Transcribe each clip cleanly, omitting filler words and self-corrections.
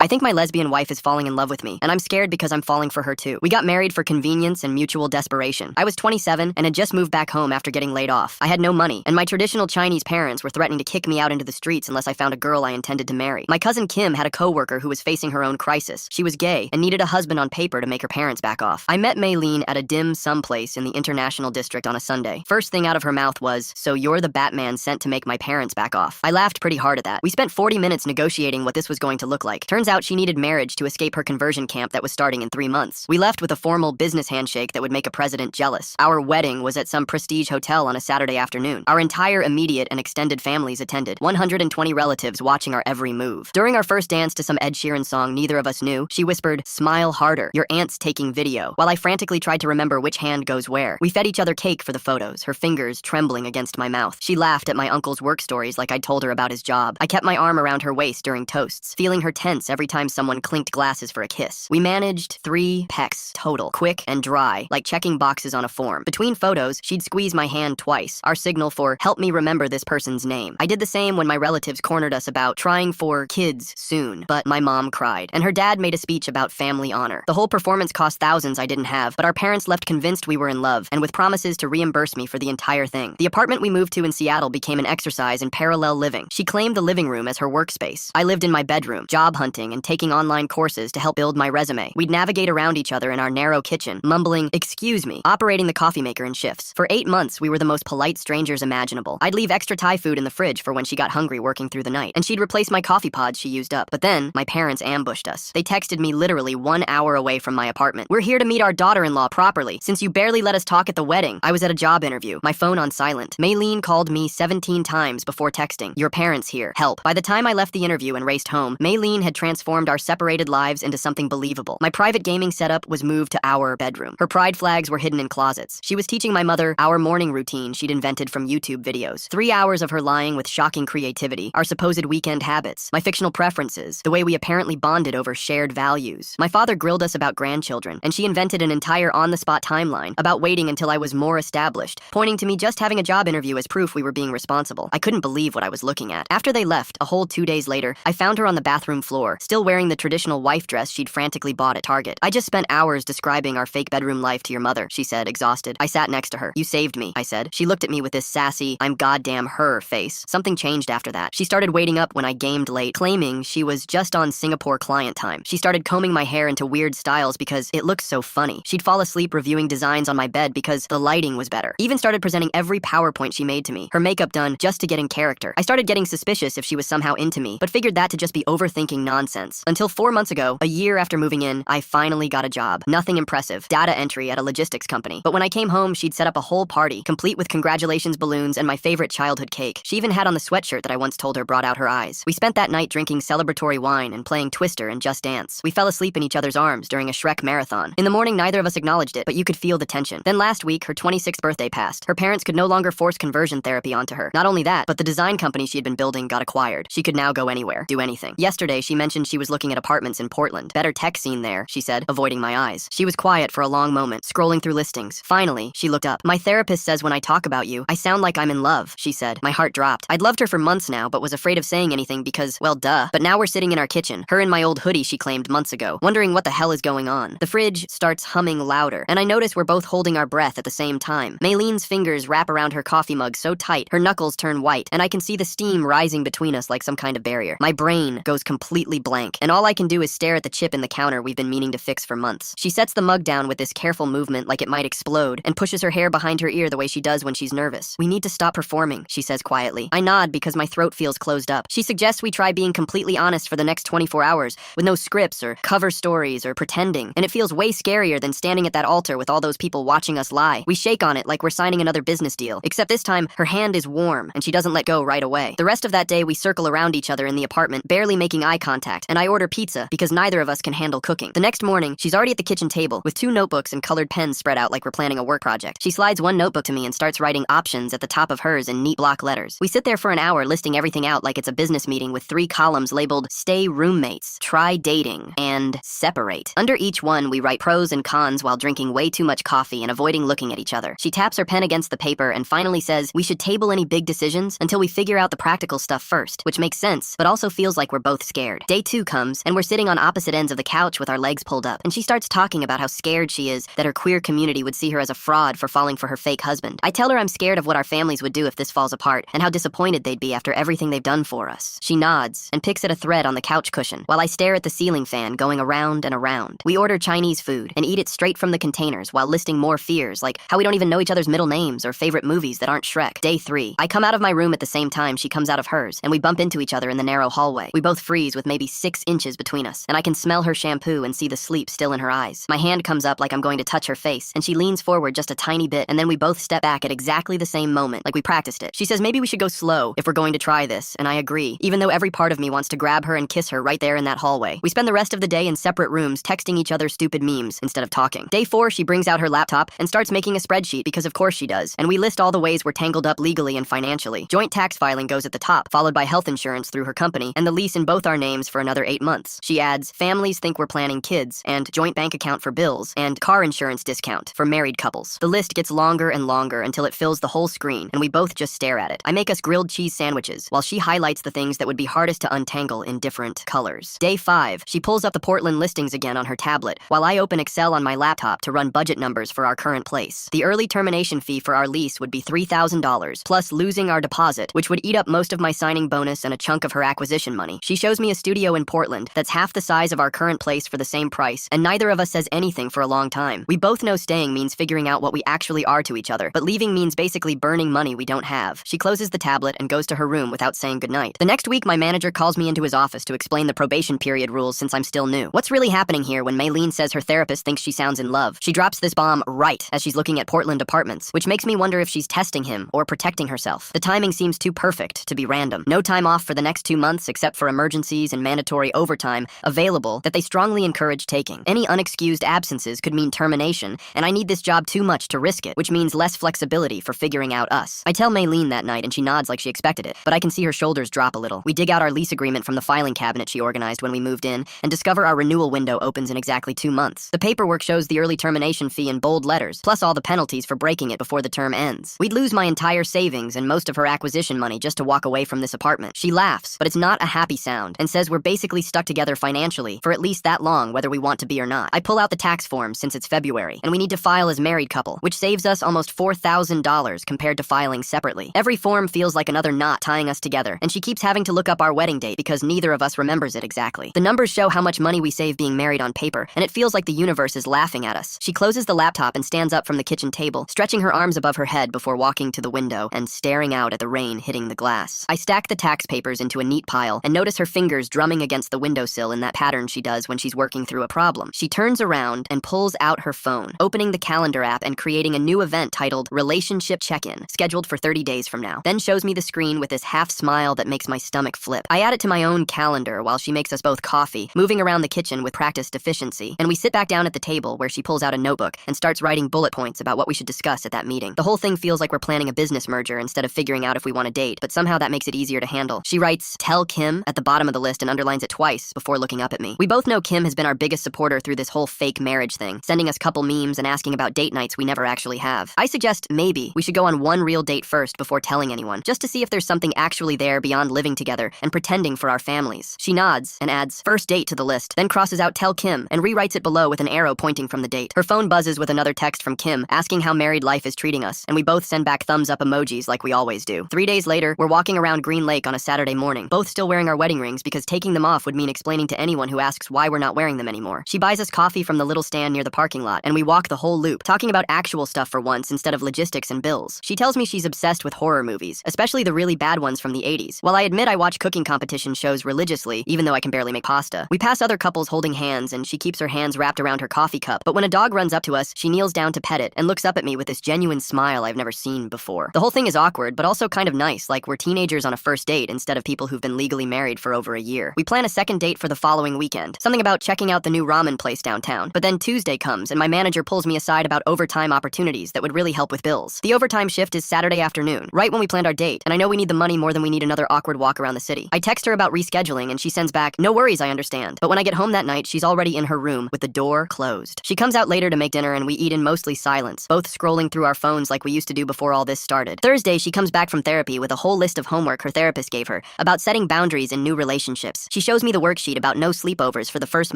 think my lesbian wife is falling in love with me, and I'm scared because I'm falling for her too. We got married for convenience and mutual desperation. I was 27 and had just moved back home after getting laid off. I had no money, and my traditional Chinese parents were threatening to kick me out into the streets unless I found a girl I intended to marry. My cousin Kim had a coworker who was facing her own crisis. She was gay and needed a husband on paper to make her parents back off. I met Maylene at a dim sum place in the International District on a Sunday. First thing out of her mouth was, "So you're the Batman sent to make my parents back off." I laughed pretty hard at that. We spent 40 minutes negotiating what this was going to look like. Turns out she needed marriage to escape her conversion camp that was starting in 3 months. We left with a formal business handshake that would make a president jealous. Our wedding was at some prestige hotel on a Saturday afternoon. Our entire immediate and extended families attended, 120 relatives watching our every move. During our first dance to some Ed Sheeran song neither of us knew, she whispered, "Smile harder, your aunt's taking video," while I frantically tried to remember which hand goes where. We fed each other cake for the photos, her fingers trembling against my mouth. She laughed at my uncle's work stories like I'd told her about his job. I kept my arm around her waist during toasts, feeling her tense every time someone clinked glasses for a kiss. We managed 3 pecks total, quick and dry, like checking boxes on a form. Between photos, she'd squeeze my hand twice, our signal for, "Help me remember this person's name." I did the same when my relatives cornered us about trying for kids soon, but my mom cried, and her dad made a speech about family honor. The whole performance cost thousands I didn't have, but our parents left convinced we were in love, and with promises to reimburse me for the entire thing. The apartment we moved to in Seattle became an exercise in parallel living. She claimed the living room as her workspace. I lived in my bedroom, job hunting and taking online courses to help build my resume. We'd navigate around each other in our narrow kitchen, mumbling, "Excuse me," operating the coffee maker in shifts. For 8 months, we were the most polite strangers imaginable. I'd leave extra Thai food in the fridge for when she got hungry working through the night, and she'd replace my coffee pods she used up. But then, my parents ambushed us. They texted me literally 1 hour away from my apartment. "We're here to meet our daughter-in-law properly, since you barely let us talk at the wedding." I was at a job interview, my phone on silent. Maylene called me 17 times before texting, "Your parents here, help." By the time I left the interview and raced home, Maylene had transformed our separated lives into something believable. My private gaming setup was moved to our bedroom. Her pride flags were hidden in closets. She was teaching my mother our morning routine she'd invented from YouTube videos. 3 hours of her lying with shocking creativity, our supposed weekend habits, my fictional preferences, the way we apparently bonded over shared values. My father grilled us about grandchildren, and she invented an entire on-the-spot timeline about waiting until I was more established, pointing to me just having a job interview as proof we were being responsible. I couldn't believe what I was looking at. After they left, a whole 2 days later, I found her on the bathroom floor, still wearing the traditional wife dress she'd frantically bought at Target. "I just spent hours describing our fake bedroom life to your mother," she said, exhausted. I sat next to her. "You saved me," I said. She looked at me with this sassy, "I'm goddamn her" face. Something changed after that. She started waiting up when I gamed late, claiming she was just on Singapore client time. She started combing my hair into weird styles because it looked so funny. She'd fall asleep reviewing designs on my bed because the lighting was better. Even started presenting every PowerPoint she made to me, her makeup done just to get in character. I started getting suspicious if she was somehow into me, but figured that to just be overthinking nonsense. Until 4 months ago, a year after moving in, I finally got a job. Nothing impressive, data entry at a logistics company. But when I came home, she'd set up a whole party, complete with congratulations balloons and my favorite childhood cake. She even had on the sweatshirt that I once told her brought out her eyes. We spent that night drinking celebratory wine and playing Twister and Just Dance. We fell asleep in each other's arms during a Shrek marathon. In the morning, neither of us acknowledged it, but you could feel the tension. Then last week, her 26th birthday passed. Her parents could no longer force conversion therapy onto her. Not only that, but the design company she had been building got acquired. She could now go anywhere, do anything. Yesterday, she mentioned she was looking at apartments in Portland. "Better tech scene there," she said, avoiding my eyes. She was quiet for a long moment, scrolling through listings. Finally, she looked up. "My therapist says when I talk about you, I sound like I'm in love," she said. My heart dropped. I'd loved her for months now, but was afraid of saying anything because, well, duh. But now we're sitting in our kitchen, her in my old hoodie she claimed months ago, wondering what the hell is going on. The fridge starts humming louder, and I notice we're both holding our breath at the same time. Maylene's fingers wrap around her coffee mug so tight, her knuckles turn white, and I can see the steam rising between us like some kind of barrier. My brain goes completely blank, and all I can do is stare at the chip in the counter we've been meaning to fix for months. She sets the mug down with this careful movement like it might explode, and pushes her hair behind her ear the way she does when she's nervous. "We need to stop performing," she says quietly. I nod because my throat feels closed up. She suggests we try being completely honest for the next 24 hours, with no scripts or cover stories or pretending, and it feels way scarier than standing at that altar with all those people watching us lie. We shake on it like we're signing another business deal, except this time, her hand is warm, and she doesn't let go right away. The rest of that day, we circle around each other in the apartment, barely making eye contact, and I order pizza because neither of us can handle cooking. The next morning, she's already at the kitchen table with 2 notebooks and colored pens spread out like we're planning a work project. She slides one notebook to me and starts writing options at the top of hers in neat block letters. We sit there for an hour listing everything out like it's a business meeting with 3 columns labeled "Stay roommates," "Try dating," and "Separate." Under each one, we write pros and cons while drinking way too much coffee and avoiding looking at each other. She taps her pen against the paper and finally says we should table any big decisions until we figure out the practical stuff first, which makes sense, but also feels like we're both scared. Day 2 2 comes, and we're sitting on opposite ends of the couch with our legs pulled up, and she starts talking about how scared she is that her queer community would see her as a fraud for falling for her fake husband. I tell her I'm scared of what our families would do if this falls apart, and how disappointed they'd be after everything they've done for us. She nods, and picks at a thread on the couch cushion, while I stare at the ceiling fan going around and around. We order Chinese food, and eat it straight from the containers, while listing more fears, like how we don't even know each other's middle names or favorite movies that aren't Shrek. Day 3. I come out of my room at the same time she comes out of hers, and we bump into each other in the narrow hallway. We both freeze with maybe 6 inches between us, and I can smell her shampoo and see the sleep still in her eyes. My hand comes up like I'm going to touch her face, and she leans forward just a tiny bit, and then we both step back at exactly the same moment, like we practiced it. She says maybe we should go slow if we're going to try this, and I agree, even though every part of me wants to grab her and kiss her right there in that hallway. We spend the rest of the day in separate rooms texting each other stupid memes instead of talking. Day 4, she brings out her laptop and starts making a spreadsheet because of course she does, and we list all the ways we're tangled up legally and financially. Joint tax filing goes at the top, followed by health insurance through her company, and the lease in both our names for another 8 months. She adds, families think we're planning kids, and joint bank account for bills, and car insurance discount for married couples. The list gets longer and longer until it fills the whole screen, and we both just stare at it. I make us grilled cheese sandwiches, while she highlights the things that would be hardest to untangle in different colors. Day 5, she pulls up the Portland listings again on her tablet, while I open Excel on my laptop to run budget numbers for our current place. The early termination fee for our lease would be $3,000, plus losing our deposit, which would eat up most of my signing bonus and a chunk of her acquisition money. She shows me a studio in Portland that's half the size of our current place for the same price, and neither of us says anything for a long time. We both know staying means figuring out what we actually are to each other, but leaving means basically burning money we don't have. She closes the tablet and goes to her room without saying goodnight. The next week, my manager calls me into his office to explain the probation period rules since I'm still new. What's really happening here when Maylene says her therapist thinks she sounds in love? She drops this bomb right as she's looking at Portland apartments, which makes me wonder if she's testing him or protecting herself. The timing seems too perfect to be random. No time off for the next 2 months except for emergencies and mandatory overtime available that they strongly encourage taking. Any unexcused absences could mean termination, and I need this job too much to risk it, which means less flexibility for figuring out us. I tell Maylene that night and she nods like she expected it, but I can see her shoulders drop a little. We dig out our lease agreement from the filing cabinet she organized when we moved in and discover our renewal window opens in exactly 2 months. The paperwork shows the early termination fee in bold letters, plus all the penalties for breaking it before the term ends. We'd lose my entire savings and most of her acquisition money just to walk away from this apartment. She laughs, but it's not a happy sound, and says we're basically stuck together financially for at least that long, whether we want to be or not. I pull out the tax forms since it's February, and we need to file as married couple, which saves us almost $4,000 compared to filing separately. Every form feels like another knot tying us together, and she keeps having to look up our wedding date because neither of us remembers it exactly. The numbers show how much money we save being married on paper, and it feels like the universe is laughing at us. She closes the laptop and stands up from the kitchen table, stretching her arms above her head before walking to the window and staring out at the rain hitting the glass. I stack the tax papers into a neat pile and notice her fingers drumming against the windowsill in that pattern she does when she's working through a problem. She turns around and pulls out her phone, opening the calendar app and creating a new event titled Relationship Check-In, scheduled for 30 days from now. Then shows me the screen with this half smile that makes my stomach flip. I add it to my own calendar while she makes us both coffee, moving around the kitchen with practiced efficiency, and we sit back down at the table where she pulls out a notebook and starts writing bullet points about what we should discuss at that meeting. The whole thing feels like we're planning a business merger instead of figuring out if we want to date, but somehow that makes it easier to handle. She writes, "Tell Kim" at the bottom of the list and underlines it twice before looking up at me. We both know Kim has been our biggest supporter through this whole fake marriage thing, sending us couple memes and asking about date nights we never actually have. I suggest maybe we should go on one real date first before telling anyone, just to see if there's something actually there beyond living together and pretending for our families. She nods and adds "first date" to the list, then crosses out "Tell Kim" and rewrites it below with an arrow pointing from the date. Her phone buzzes with another text from Kim asking how married life is treating us, and we both send back thumbs up emojis like we always do. 3 days later, we're walking around Green Lake on a Saturday morning, both still wearing our wedding rings because taking them off would mean explaining to anyone who asks why we're not wearing them anymore. She buys us coffee from the little stand near the parking lot, and we walk the whole loop, talking about actual stuff for once instead of logistics and bills. She tells me she's obsessed with horror movies, especially the really bad ones from the 80s. While I admit I watch cooking competition shows religiously, even though I can barely make pasta. We pass other couples holding hands, and she keeps her hands wrapped around her coffee cup, but when a dog runs up to us, she kneels down to pet it and looks up at me with this genuine smile I've never seen before. The whole thing is awkward, but also kind of nice, like we're teenagers on a first date instead of people who've been legally married for over a year. We plan a second date for the following weekend, something about checking out the new ramen place downtown. But then Tuesday comes, and my manager pulls me aside about overtime opportunities that would really help with bills. The overtime shift is Saturday afternoon, right when we planned our date, and I know we need the money more than we need another awkward walk around the city. I text her about rescheduling, and she sends back, "No worries, I understand." But when I get home that night, she's already in her room with the door closed. She comes out later to make dinner, and we eat in mostly silence, both scrolling through our phones like we used to do before all this started. Thursday, she comes back from therapy with a whole list of homework her therapist gave her about setting boundaries in new relationships. She shows shows me the worksheet about no sleepovers for the first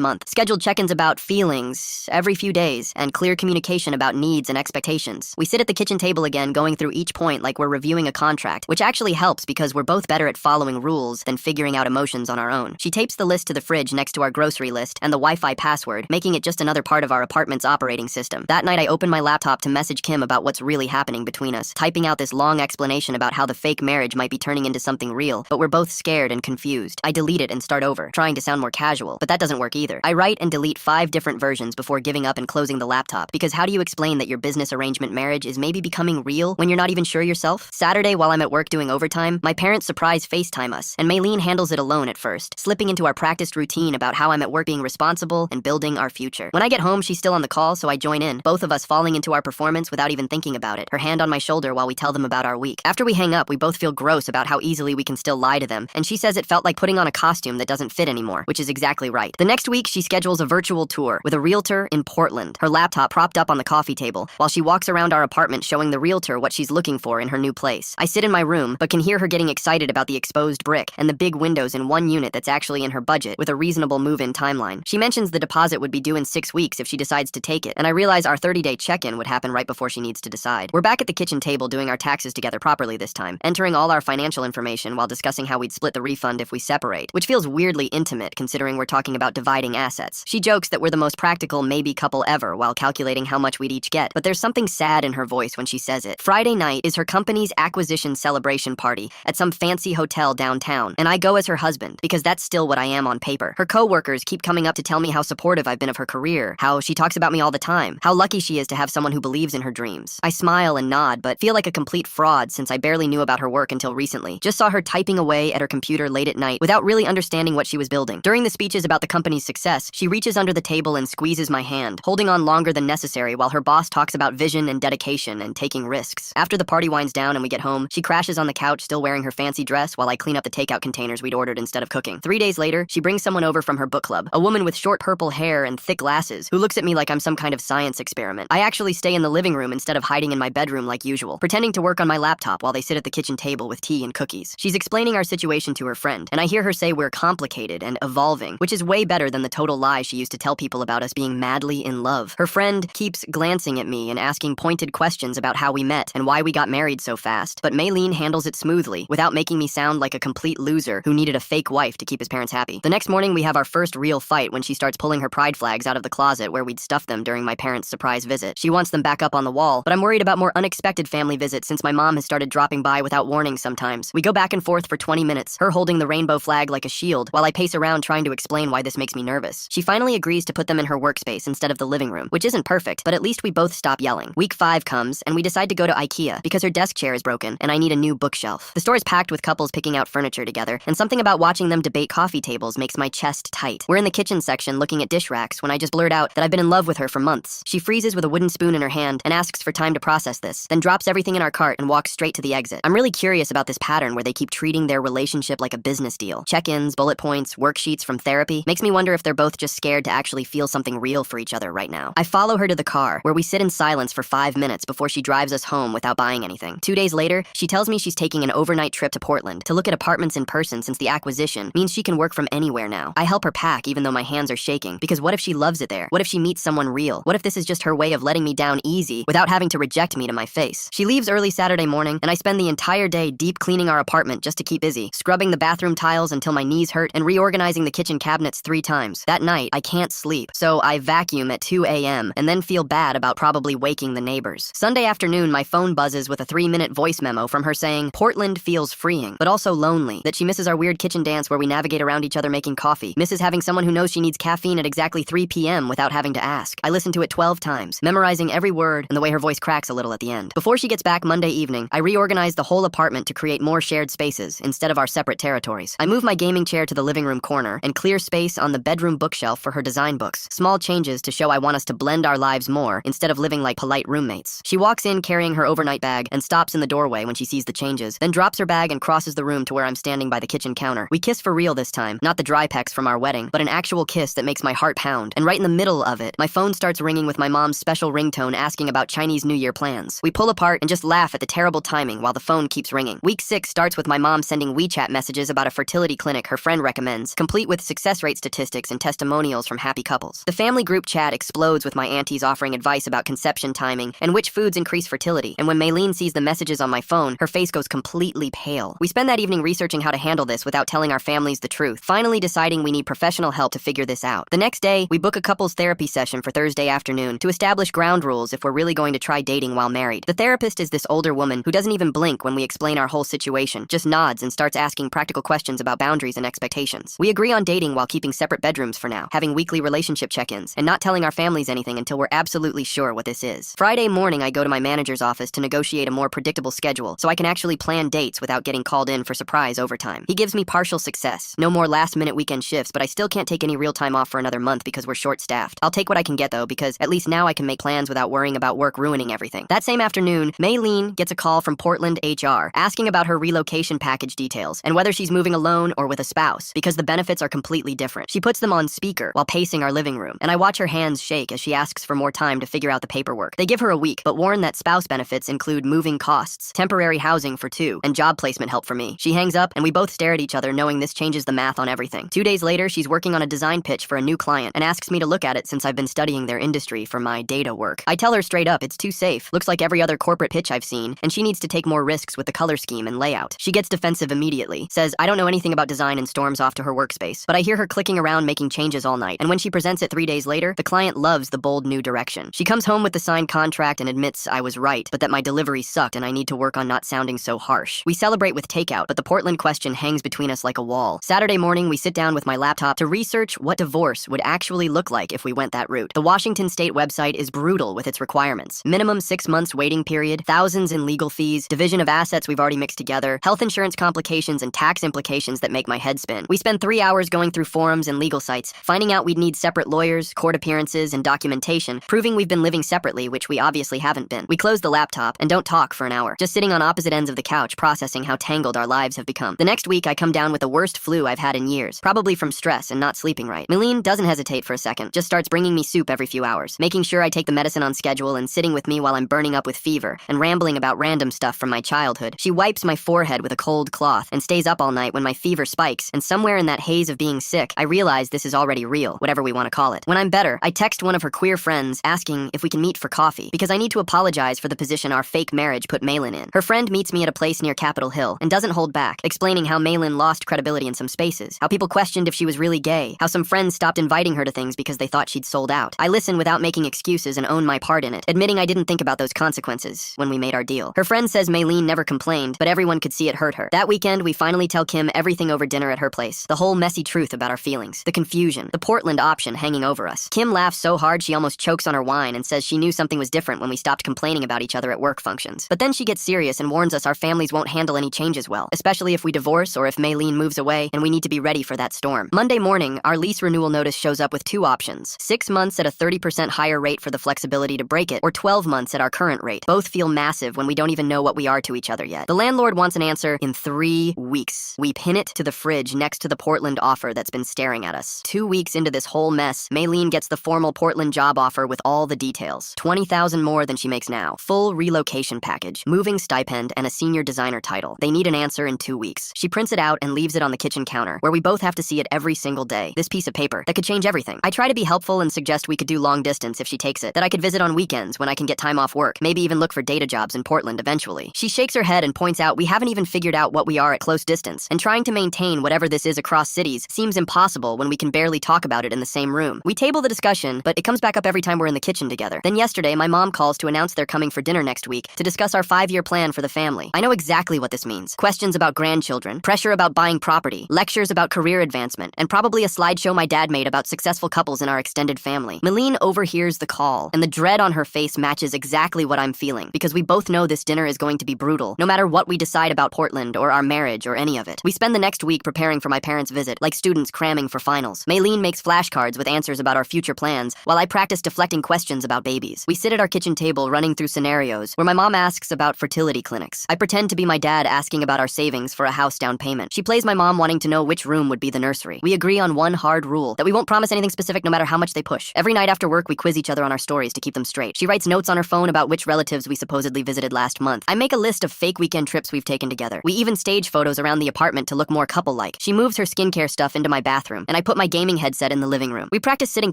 month, scheduled check-ins about feelings every few days, and clear communication about needs and expectations. We sit at the kitchen table again, going through each point like we're reviewing a contract, which actually helps because we're both better at following rules than figuring out emotions on our own. She tapes the list to the fridge next to our grocery list and the Wi-Fi password, making it just another part of our apartment's operating system. That night, I open my laptop to message Kim about what's really happening between us, typing out this long explanation about how the fake marriage might be turning into something real, but we're both scared and confused. I delete it and start over, trying to sound more casual, but that doesn't work either. I write and delete 5 different versions before giving up and closing the laptop, because how do you explain that your business arrangement marriage is maybe becoming real when you're not even sure yourself? Saturday, while I'm at work doing overtime, my parents surprise FaceTime us, and Maylene handles it alone at first, slipping into our practiced routine about how I'm at work being responsible and building our future. When I get home, she's still on the call, so I join in, both of us falling into our performance without even thinking about it, her hand on my shoulder while we tell them about our week. After we hang up, we both feel gross about how easily we can still lie to them, and she says it felt like putting on a costume that doesn't fit anymore, which is exactly right. The next week, she schedules a virtual tour with a realtor in Portland, her laptop propped up on the coffee table, while she walks around our apartment showing the realtor what she's looking for in her new place. I sit in my room, but can hear her getting excited about the exposed brick and the big windows in one unit that's actually in her budget with a reasonable move-in timeline. She mentions the deposit would be due in 6 weeks if she decides to take it, and I realize our 30-day check-in would happen right before she needs to decide. We're back at the kitchen table doing our taxes together properly this time, entering all our financial information while discussing how we'd split the refund if we separate, which feels weirdly intimate considering we're talking about dividing assets. She jokes that we're the most practical maybe couple ever while calculating how much we'd each get, but there's something sad in her voice when she says it. Friday night is her company's acquisition celebration party at some fancy hotel downtown, and I go as her husband because that's still what I am on paper. Her co-workers keep coming up to tell me how supportive I've been of her career, how she talks about me all the time, how lucky she is to have someone who believes in her dreams. I smile and nod, but feel like a complete fraud since I barely knew about her work until recently. Just saw her typing away at her computer late at night without really understanding what she was building. During the speeches about the company's success, she reaches under the table and squeezes my hand, holding on longer than necessary while her boss talks about vision and dedication and taking risks. After the party winds down and we get home, she crashes on the couch still wearing her fancy dress while I clean up the takeout containers we'd ordered instead of cooking. 3 days later, she brings someone over from her book club, a woman with short purple hair and thick glasses, who looks at me like I'm some kind of science experiment. I actually stay in the living room instead of hiding in my bedroom like usual, pretending to work on my laptop while they sit at the kitchen table with tea and cookies. She's explaining our situation to her friend, and I hear her say we're complicated and evolving, which is way better than the total lie she used to tell people about us being madly in love. Her friend keeps glancing at me and asking pointed questions about how we met and why we got married so fast, but Maylene handles it smoothly without making me sound like a complete loser who needed a fake wife to keep his parents happy. The next morning, we have our first real fight when she starts pulling her pride flags out of the closet where we'd stuffed them during my parents' surprise visit. She wants them back up on the wall, but I'm worried about more unexpected family visits since my mom has started dropping by without warning sometimes. We go back and forth for 20 minutes, her holding the rainbow flag like a shield, while I pace around trying to explain why this makes me nervous. She finally agrees to put them in her workspace instead of the living room, which isn't perfect, but at least we both stop yelling. Week 5 comes, and we decide to go to IKEA because her desk chair is broken, and I need a new bookshelf. The store is packed with couples picking out furniture together, and something about watching them debate coffee tables makes my chest tight. We're in the kitchen section looking at dish racks when I just blurt out that I've been in love with her for months. She freezes with a wooden spoon in her hand and asks for time to process this, then drops everything in our cart and walks straight to the exit. I'm really curious about this pattern where they keep treating their relationship like a business deal. Check-ins, bullet points, worksheets from therapy. Makes me wonder if they're both just scared to actually feel something real for each other right now. I follow her to the car, where we sit in silence for 5 minutes before she drives us home without buying anything. 2 days later, she tells me she's taking an overnight trip to Portland to look at apartments in person since the acquisition means she can work from anywhere now. I help her pack even though my hands are shaking, because what if she loves it there? What if she meets someone real? What if this is just her way of letting me down easy without having to reject me to my face? She leaves early Saturday morning, and I spend the entire day deep cleaning our apartment just to keep busy, scrubbing the bathroom tiles until my knees hurt and reorganizing the kitchen cabinets 3 times. That night, I can't sleep, so I vacuum at 2 a.m. and then feel bad about probably waking the neighbors. Sunday afternoon, my phone buzzes with a 3-minute voice memo from her saying Portland feels freeing, but also lonely, that she misses our weird kitchen dance where we navigate around each other making coffee, misses having someone who knows she needs caffeine at exactly 3 p.m. without having to ask. I listen to it 12 times, memorizing every word and the way her voice cracks a little at the end. Before she gets back Monday evening, I reorganize the whole apartment to create more shared spaces instead of our separate territories. I move my gaming chair to the living room corner and clear space on the bedroom bookshelf for her design books. Small changes to show I want us to blend our lives more instead of living like polite roommates. She walks in carrying her overnight bag and stops in the doorway when she sees the changes, then drops her bag and crosses the room to where I'm standing by the kitchen counter. We kiss for real this time, not the dry pecs from our wedding, but an actual kiss that makes my heart pound. And right in the middle of it, my phone starts ringing with my mom's special ringtone asking about Chinese New Year plans. We pull apart and just laugh at the terrible timing while the phone keeps ringing. Week 6 starts with my mom sending WeChat messages about a fertility clinic her friend friend recommends, complete with success rate statistics and testimonials from happy couples. The family group chat explodes with my aunties offering advice about conception timing and which foods increase fertility. And when Maylene sees the messages on my phone, her face goes completely pale. We spend that evening researching how to handle this without telling our families the truth, finally deciding we need professional help to figure this out. The next day, we book a couples therapy session for Thursday afternoon to establish ground rules if we're really going to try dating while married. The therapist is this older woman who doesn't even blink when we explain our whole situation, just nods and starts asking practical questions about boundaries and expectations. We agree on dating while keeping separate bedrooms for now, having weekly relationship check-ins, and not telling our families anything until we're absolutely sure what this is. Friday morning, I go to my manager's office to negotiate a more predictable schedule so I can actually plan dates without getting called in for surprise overtime. He gives me partial success. No more last-minute weekend shifts, but I still can't take any real time off for another month because we're short-staffed. I'll take what I can get though, because at least now I can make plans without worrying about work ruining everything. That same afternoon, Maylene gets a call from Portland HR asking about her relocation package details and whether she's moving alone or with a spouse, because the benefits are completely different. She puts them on speaker while pacing our living room, and I watch her hands shake as she asks for more time to figure out the paperwork. They give her a week, but warn that spouse benefits include moving costs, temporary housing for 2, and job placement help for me. She hangs up, and we both stare at each other, knowing this changes the math on everything. 2 days later, she's working on a design pitch for a new client and asks me to look at it since I've been studying their industry for my data work. I tell her straight up it's too safe, looks like every other corporate pitch I've seen, and she needs to take more risks with the color scheme and layout. She gets defensive immediately, says I don't know anything about design, and storms off to her workspace. But I hear her clicking around making changes all night, and when she presents it 3 days later, the client loves the bold new direction. She comes home with the signed contract and admits I was right, but that my delivery sucked and I need to work on not sounding so harsh. We celebrate with takeout, but the Portland question hangs between us like a wall. Saturday morning, we sit down with my laptop to research what divorce would actually look like if we went that route. The Washington State website is brutal with its requirements. Minimum 6 months waiting period, thousands in legal fees, division of assets we've already mixed together, health insurance complications, and tax implications that make my head spin. We spend 3 hours going through forums and legal sites, finding out we'd need separate lawyers, court appearances, and documentation, proving we've been living separately, which we obviously haven't been. We close the laptop and don't talk for an hour, just sitting on opposite ends of the couch processing how tangled our lives have become. The next week, I come down with the worst flu I've had in years, probably from stress and not sleeping right. Maylene doesn't hesitate for a second, just starts bringing me soup every few hours, making sure I take the medicine on schedule and sitting with me while I'm burning up with fever and rambling about random stuff from my childhood. She wipes my forehead with a cold cloth and stays up all night when my fever spikes, and somewhere in that haze of being sick, I realize this is already real, whatever we want to call it. When I'm better, I text one of her queer friends asking if we can meet for coffee, because I need to apologize for the position our fake marriage put Maylin in. Her friend meets me at a place near Capitol Hill and doesn't hold back, explaining how Maylin lost credibility in some spaces, how people questioned if she was really gay, how some friends stopped inviting her to things because they thought she'd sold out. I listen without making excuses and own my part in it, admitting I didn't think about those consequences when we made our deal. Her friend says Maylene never complained, but everyone could see it hurt her. That weekend, we finally tell Kim everything over dinner at her place, the whole messy truth about our feelings, the confusion, the Portland option hanging over us. Kim laughs so hard she almost chokes on her wine and says she knew something was different when we stopped complaining about each other at work functions. But then she gets serious and warns us our families won't handle any changes well, especially if we divorce or if Maylene moves away, and we need to be ready for that storm. Monday morning, our lease renewal notice shows up with 2 options: 6 months at a 30% higher rate for the flexibility to break it, or 12 months at our current rate. Both feel massive when we don't even know what we are to each other yet. The landlord wants an answer in 3 weeks. We pin it to the fridge next to the Portland offer that's been staring at us. 2 weeks into this whole mess, Maylene gets the formal Portland job offer with all the details. $20,000 more than she makes now. Full relocation package, moving stipend, and a senior designer title. They need an answer in 2 weeks. She prints it out and leaves it on the kitchen counter, where we both have to see it every single day. This piece of paper that could change everything. I try to be helpful and suggest we could do long distance if she takes it, that I could visit on weekends when I can get time off work, maybe even look for data jobs in Portland eventually. She shakes her head and points out we haven't even figured out what we are at close distance, and trying to maintain whatever this is across cities seems impossible when we can barely talk about it in the same room. We table the discussion, but it comes back up every time we're in the kitchen together. Then yesterday, my mom calls to announce they're coming for dinner next week to discuss our 5-year plan for the family. I know exactly what this means. Questions about grandchildren, pressure about buying property, lectures about career advancement, and probably a slideshow my dad made about successful couples in our extended family. Maylene overhears the call, and the dread on her face matches exactly what I'm feeling, because we both know this dinner is going to be brutal, no matter what we decide about Portland or our marriage or any of it. We spend the next week preparing for my parents' visit, like students cramming for finals. Maylene makes flashcards with answers about our future plans, while I practice deflecting questions about babies. We sit at our kitchen table running through scenarios where my mom asks about fertility clinics. I pretend to be my dad asking about our savings for a house down payment. She plays my mom wanting to know which room would be the nursery. We agree on one hard rule, that we won't promise anything specific no matter how much they push. Every night after work, we quiz each other on our stories to keep them straight. She writes notes on her phone about which relatives we supposedly visited last month. I make a list of fake weekend trips we've taken together. We even stage photos around the apartment to look more couple-like. She moves her skincare stuff into my bathroom, and I put my gaming headset in the living room. We practice sitting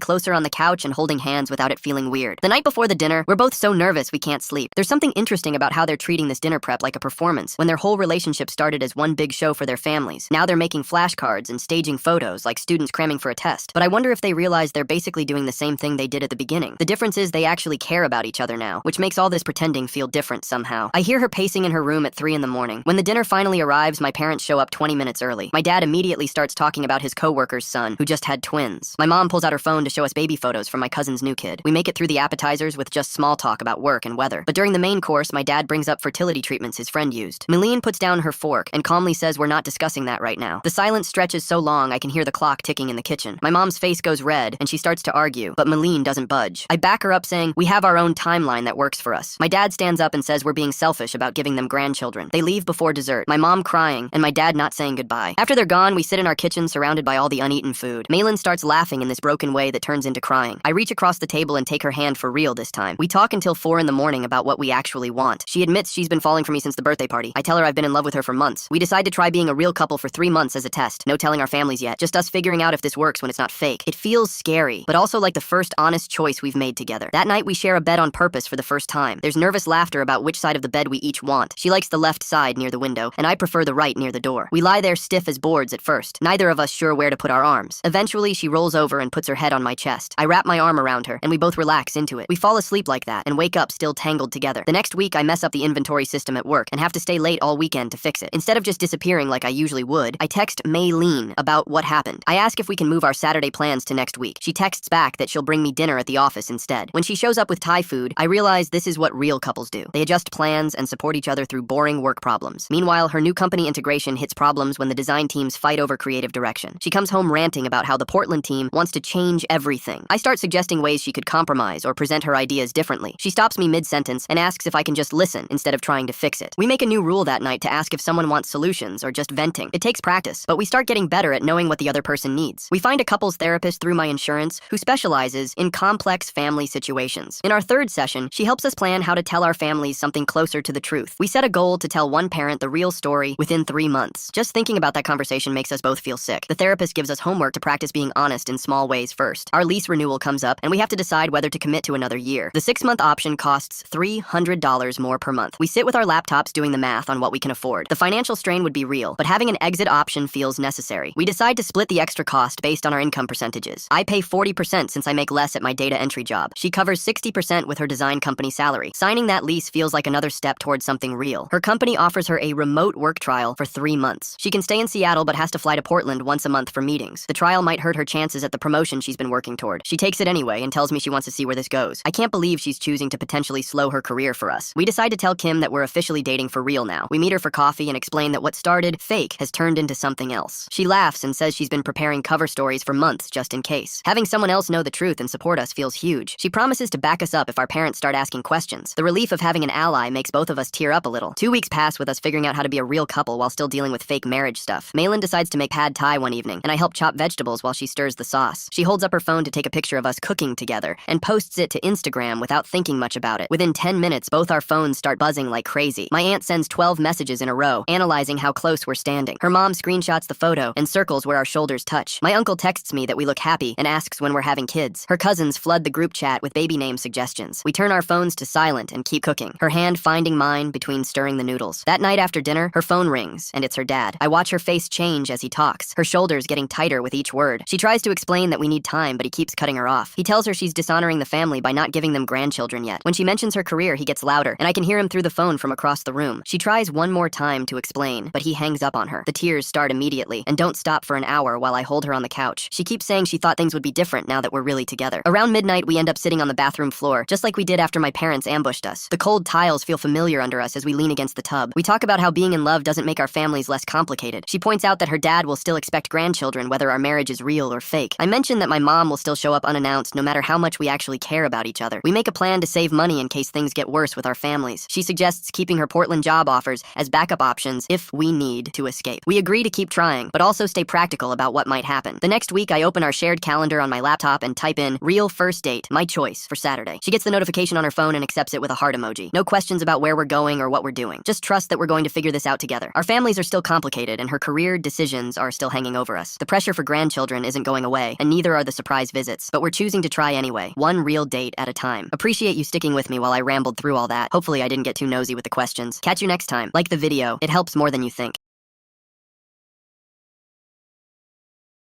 closer on the couch and holding hands without it feeling weird. The night before the dinner, we're both so nervous we can't sleep. There's something interesting about how they're treating this dinner prep like a performance, when their whole relationship started as one big show for their families. Now they're making flashcards and staging photos like students cramming for a test. But I wonder if they realize they're basically doing the same thing they did at the beginning. The difference is they actually care about each other now, which makes all this pretending feel different somehow. I hear her pacing in her room at 3 in the morning. When the dinner finally arrives, my parents show up 20 minutes early. My dad immediately starts talking about his coworker's son, who just had twins. My mom pulls out her phone to show us baby photos from my cousin's new kid. We make it through the appetizers with just small talk about work and weather. But during the main course, my dad brings up fertility treatments his friend used. Meline puts down her fork and calmly says we're not discussing that right now. The silence stretches so long I can hear the clock ticking in the kitchen. My mom's face goes red and she starts to argue, but Meline doesn't budge. I back her up saying, we have our own timeline that works for us. My dad stands up and says we're being selfish about giving them grandchildren. They leave before dessert, my mom crying and my dad not saying goodbye. After they're gone, we sit in our kitchen surrounded by all the uneaten food. Malin starts laughing in this broken way that turns into crying. I reach across the table and take her hand for real this time. We talk until 4 in the morning about what we actually want. She admits she's been falling for me since the birthday party. I tell her I've been in love with her for months. We decide to try being a real couple for 3 months as a test. No telling our families yet. Just us figuring out if this works when it's not fake. It feels scary, but also like the first honest choice we've made together. That night we share a bed on purpose for the first time. There's nervous laughter about which side of the bed we each want. She likes the left side near the window, and I prefer the right near the door. We lie there stiff as boards at first, neither of us sure where to put our arms. Eventually, she rolls over and puts her head on my chest. I wrap my arm around her, and we both relax into it. We fall asleep like that, and wake up still tangled together. The next week, I mess up the inventory system at work, and have to stay late all weekend to fix it. Instead of just disappearing like I usually would, I text Maylene about what happened. I ask if we can move our Saturday plans to next week. She texts back that she'll bring me dinner at the office instead. When she shows up with Thai food, I realize this is what real couples do. They adjust plans and support each other through boring work problems. Meanwhile, her new company integration hits problems when the design teams fight over creative direction. She comes home ranting about how the Portland team wants to change everything. I start suggesting ways she could compromise or present her ideas differently. She stops me mid-sentence and asks if I can just listen instead of trying to fix it. We make a new rule that night to ask if someone wants solutions or just venting. It takes practice, but we start getting better at knowing what the other person needs. We find a couples therapist through my insurance who specializes in complex family situations. In our third session, she helps us plan how to tell our families something closer to the truth. We set a goal to tell one parent the real story within 3 months. Just thinking about that conversation makes us both feel sick. The therapist gives us homework to practice being honest in small ways first. Our lease renewal comes up, and we have to decide whether to commit to another year. The 6-month option costs $300 more per month. We sit with our laptops doing the math on what we can afford. The financial strain would be real, but having an exit option feels necessary. We decide to split the extra cost based on our income percentages. I pay 40% since I make less at my data entry job. She covers 60% with her design company salary. Signing that lease feels like another step towards something real. Her company offers her a remote work trial for 3 months. She can stay in Seattle but has to fly to Portland once a month for meetings. The trial might hurt her chances at the promotion she's been working toward. She takes it anyway and tells me she wants to see where this goes. I can't believe she's choosing to potentially slow her career for us. We decide to tell Kim that we're officially dating for real now. We meet her for coffee and explain that what started fake has turned into something else. She laughs and says she's been preparing cover stories for months just in case. Having someone else know the truth and support us feels huge. She promises to back us up if our parents start asking questions. The relief of having an ally makes both of us tear up a little. 2 weeks pass with us figuring out how to be a real couple while still dealing with fake marriage stuff. Malin decides to make pad thai one evening, and I help chop vegetables while she stirs the sauce. She holds up her phone to take a picture of us cooking together and posts it to Instagram without thinking much about it. Within 10 minutes, both our phones start buzzing like crazy. My aunt sends 12 messages in a row, analyzing how close we're standing. Her mom screenshots the photo and circles where our shoulders touch. My uncle texts me that we look happy and asks when we're having kids. Her cousins flood the group chat with baby name suggestions. We turn our phones to silent and keep cooking, her hand finding mine between stirring the noodles. That night after dinner, her phone rings, and it's her dad. I watch her face change as he talks, her shoulders getting tighter with each word. She tries to explain that we need time, but he keeps cutting her off. He tells her she's dishonoring the family by not giving them grandchildren yet. When she mentions her career, he gets louder, and I can hear him through the phone from across the room. She tries one more time to explain, but he hangs up on her. The tears start immediately, and don't stop for an hour while I hold her on the couch. She keeps saying she thought things would be different now that we're really together. Around midnight, we end up sitting on the bathroom floor, just like we did after my parents ambushed us. The cold tiles feel familiar under us as we lean against the tub. We talk about how being in love doesn't make our families less complicated. She points out that her dad will still expect grandchildren whether our marriage is real or fake. I mention that my mom will still show up unannounced no matter how much we actually care about each other. We make a plan to save money in case things get worse with our families. She suggests keeping her Portland job offers as backup options if we need to escape. We agree to keep trying, but also stay practical about what might happen. The next week, I open our shared calendar on my laptop and type in real first date, my choice, for Saturday. She gets the notification on her phone and accepts it with a heart emoji. No questions about where we're going or what we're doing. Just trust that we're going to figure this out together. Our families are still complicated, and her career hard decisions are still hanging over us. The pressure for grandchildren isn't going away, and neither are the surprise visits, but we're choosing to try anyway, one real date at a time. Appreciate you sticking with me while I rambled through all that. Hopefully I didn't get too nosy with the questions. Catch you next time. Like the video, it helps more than you think.